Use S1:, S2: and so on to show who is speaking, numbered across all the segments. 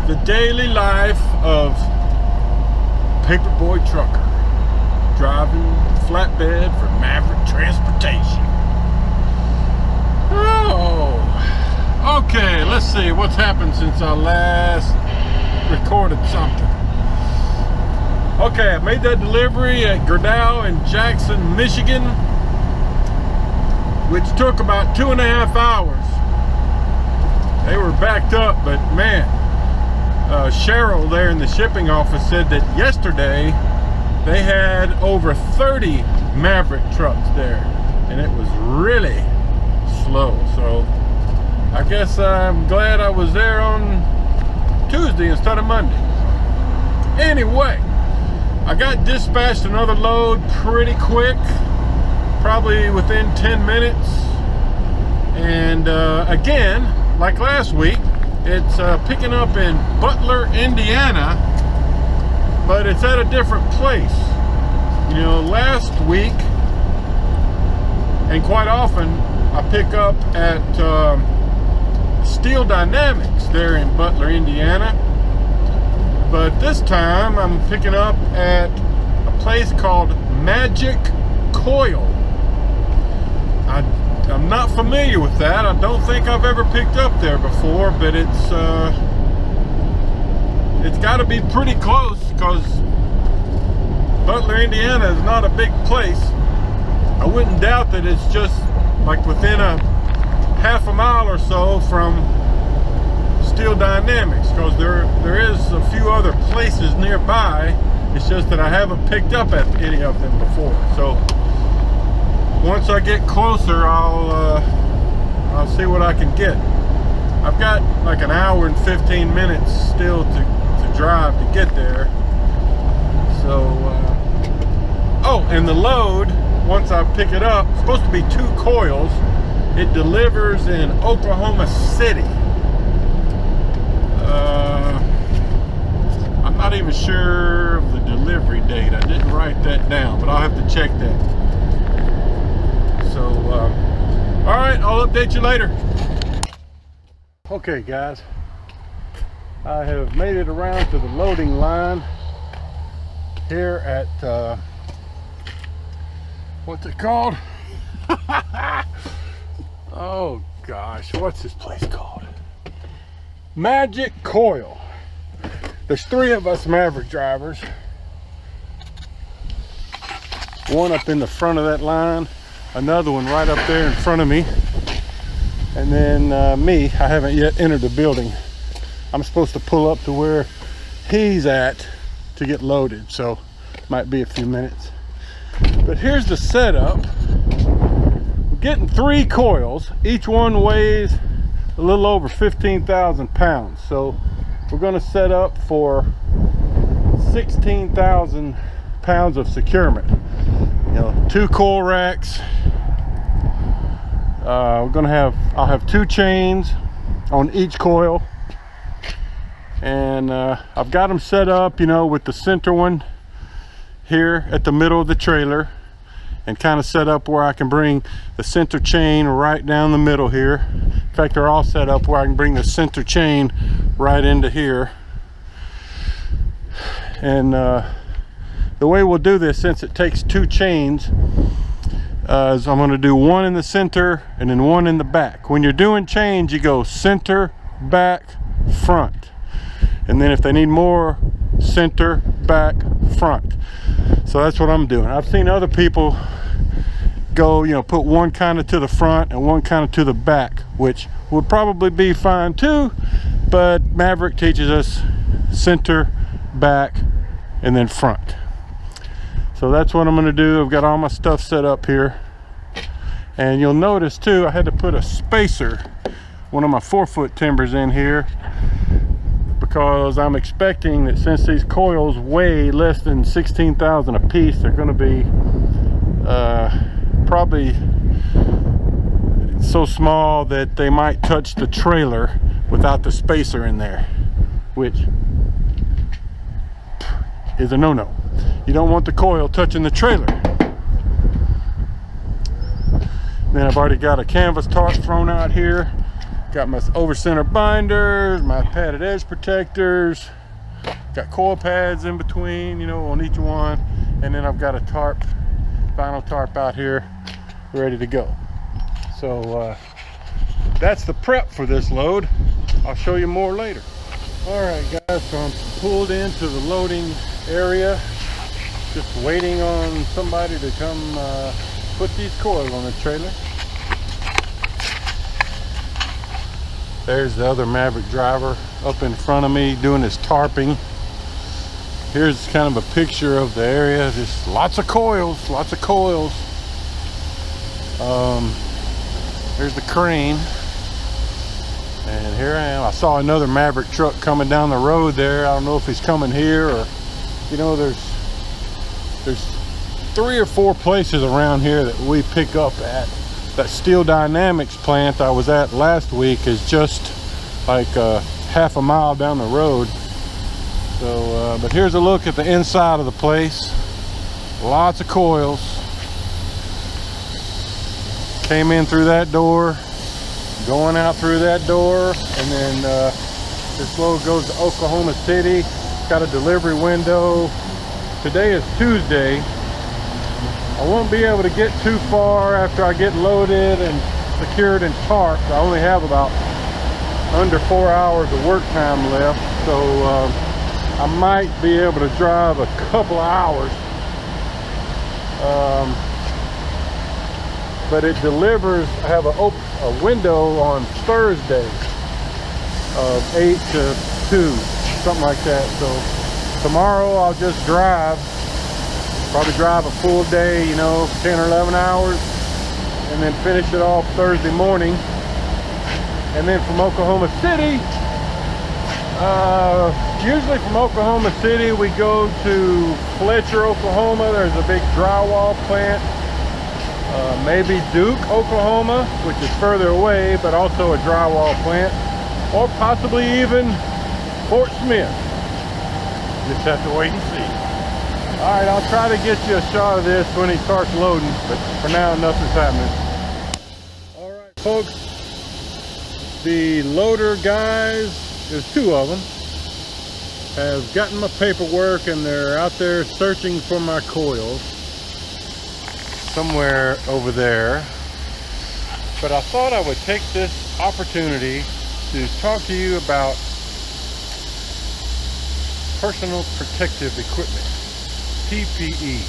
S1: the daily life of paperboy trucker driving flatbed for Maverick transportation. Oh, okay, let's see what's happened since I last recorded something. Okay, I made that delivery at Gerdau in Jackson, Michigan, which took about 2.5 hours. They were backed up, but man, Cheryl there in the shipping office said that yesterday they had over 30 Maverick trucks there, and it was really slow. So I guess I'm glad I was there on Tuesday instead of Monday. Anyway, I got dispatched another load pretty quick, probably within 10 minutes. And again, like last week, it's picking up in Butler, Indiana, but it's at a different place. You know, last week, and quite often, I pick up at Steel Dynamics there in Butler, Indiana. But this time, I'm picking up at a place called Coils. I'm not familiar with that. I don't think I've ever picked up there before, but it's got to be pretty close, because Butler, Indiana is not a big place. I wouldn't doubt that it's just like within a half a mile or so from Steel Dynamics, because there is a few other places nearby. It's just that I haven't picked up at any of them before. So once I get closer, I'll see what I can get. I've got like an hour and 15 minutes still to drive to get there. So oh, and the load, once I pick it up, it's supposed to be 2 coils. It delivers in Oklahoma City. I'm not even sure of the delivery date. I didn't write that down, but I'll have to check that. So, all right, I'll update you later. Okay, guys, I have made it around to the loading line here at, what's it called? Oh gosh, what's this place called? Coils. There's 3 of us Maverick drivers. One up in the front of that line, another one right up there in front of me, and then me. I haven't yet entered the building. I'm supposed to pull up to where he's at to get loaded, so might be a few minutes. But here's the setup. We're getting 3 coils. Each one weighs a little over 15,000 pounds. So we're going to set up for 16,000 pounds of securement. You know, 2 coil racks. I'll have 2 chains on each coil, and I've got them set up, you know, with the center one here at the middle of the trailer, and kind of set up where I can bring the center chain right down the middle here. In fact, they're all set up where I can bring the center chain right into here. And the way we'll do this, since it takes 2 chains, is I'm going to do one in the center and then one in the back. When you're doing chains, you go center, back, front, and then if they need more, center, back, front. So that's what I'm doing. I've seen other people go, you know, put one kind of to the front and one kind of to the back, which would probably be fine too, but Maverick teaches us center, back, and then front. So that's what I'm going to do. I've got all my stuff set up here, and you'll notice too, I had to put a spacer, one of my 4-foot timbers in here, because I'm expecting that since these coils weigh less than 16,000 a piece, they're going to be probably so small that they might touch the trailer without the spacer in there, which is a no-no. You don't want the coil touching the trailer. Then I've already got a canvas tarp thrown out here. Got my over center binders, my padded edge protectors, got coil pads in between, you know, on each one, and then I've got a tarp, vinyl tarp out here ready to go. So that's the prep for this load. I'll show you more later. All right guys, so I'm pulled into the loading area, just waiting on somebody to come put these coils on the trailer. There's the other Maverick driver up in front of me doing his tarping. Here's kind of a picture of the area. Just lots of coils, lots of coils. There's the crane. And here I am. I saw another Maverick truck coming down the road there. I don't know if he's coming here or, you know, there's 3 or 4 places around here that we pick up at. That Steel Dynamics plant I was at last week is just like half a mile down the road. So, but here's a look at the inside of the place. Lots of coils. Came in through that door, going out through that door, and then this load goes to Oklahoma City. Got a delivery window. Today is Tuesday. I won't be able to get too far after I get loaded and secured and tarped. I only have about under 4 hours of work time left, so I might be able to drive a couple of hours. But it delivers, I have a window on Thursday of 8 to 2, something like that. So tomorrow I'll just drive. Probably drive a full day, you know, 10 or 11 hours, and then finish it off Thursday morning. And then from Oklahoma City, usually from Oklahoma City, we go to Fletcher, Oklahoma. There's a big drywall plant. Maybe Duke, Oklahoma, which is further away, but also a drywall plant. Or possibly even Fort Smith. Just have to wait and see. All right, I'll try to get you a shot of this when he starts loading, but for now, nothing's happening. All right, folks, the loader guys, there's 2 of them, have gotten my paperwork and they're out there searching for my coils somewhere over there. But I thought I would take this opportunity to talk to you about personal protective equipment. PPE.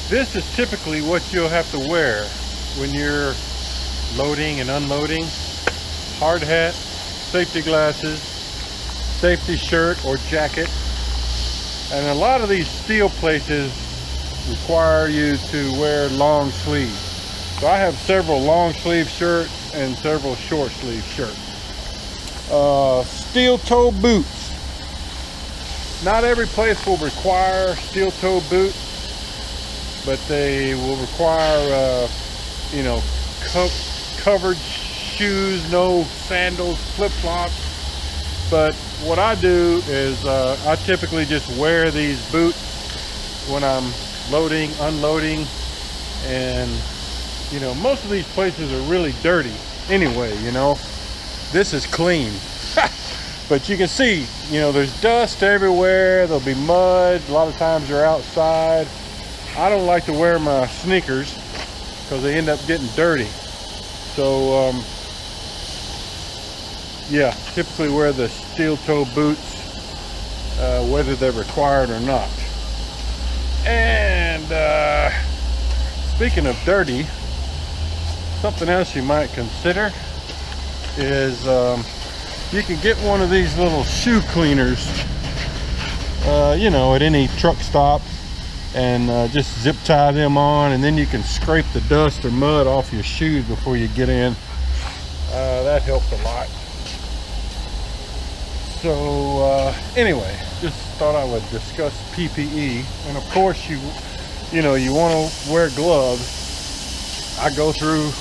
S1: This is typically what you'll have to wear when you're loading and unloading. Hard hat, safety glasses, safety shirt or jacket. And a lot of these steel places require you to wear long sleeves. So I have several long sleeve shirts and several short sleeve shirts. Steel toe boots. Not every place will require steel toe boots, but they will require, you know, covered shoes, no sandals, flip-flops. But what I do is I typically just wear these boots when I'm loading, unloading, and, you know, most of these places are really dirty anyway, you know. This is clean. But you can see, you know, there's dust everywhere. There'll be mud. A lot of times you're outside. I don't like to wear my sneakers because they end up getting dirty. So, yeah, typically wear the steel toe boots, whether they're required or not. And speaking of dirty, something else you might consider is you can get one of these little shoe cleaners, you know, at any truck stop, and just zip tie them on, and then you can scrape the dust or mud off your shoes before you get in. That helps a lot. So anyway, just thought I would discuss PPE. And of course, you know, you want to wear gloves. I go through,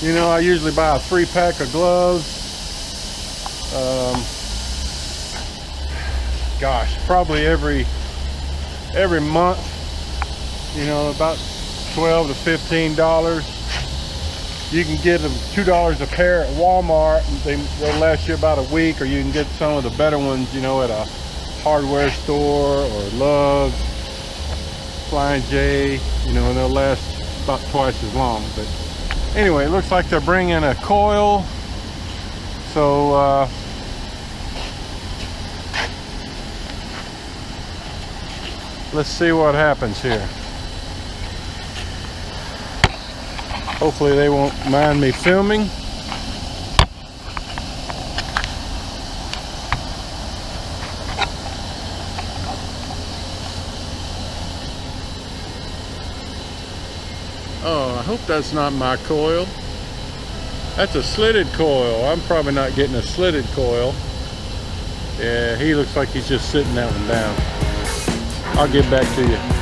S1: you know, I usually buy a 3-pack of gloves. Gosh, probably every month, you know, about $12 to $15. You can get them $2 a pair at Walmart. They'll last you about a week, or you can get some of the better ones, you know, at a hardware store or Love's, Flying J, you know, and they'll last about twice as long. But anyway, it looks like they're bringing a coil. So let's see what happens here. Hopefully they won't mind me filming. Oh, I hope that's not my coil. That's a slitted coil. I'm probably not getting a slitted coil. Yeah, he looks like he's just sitting that one down. I'll get back to you.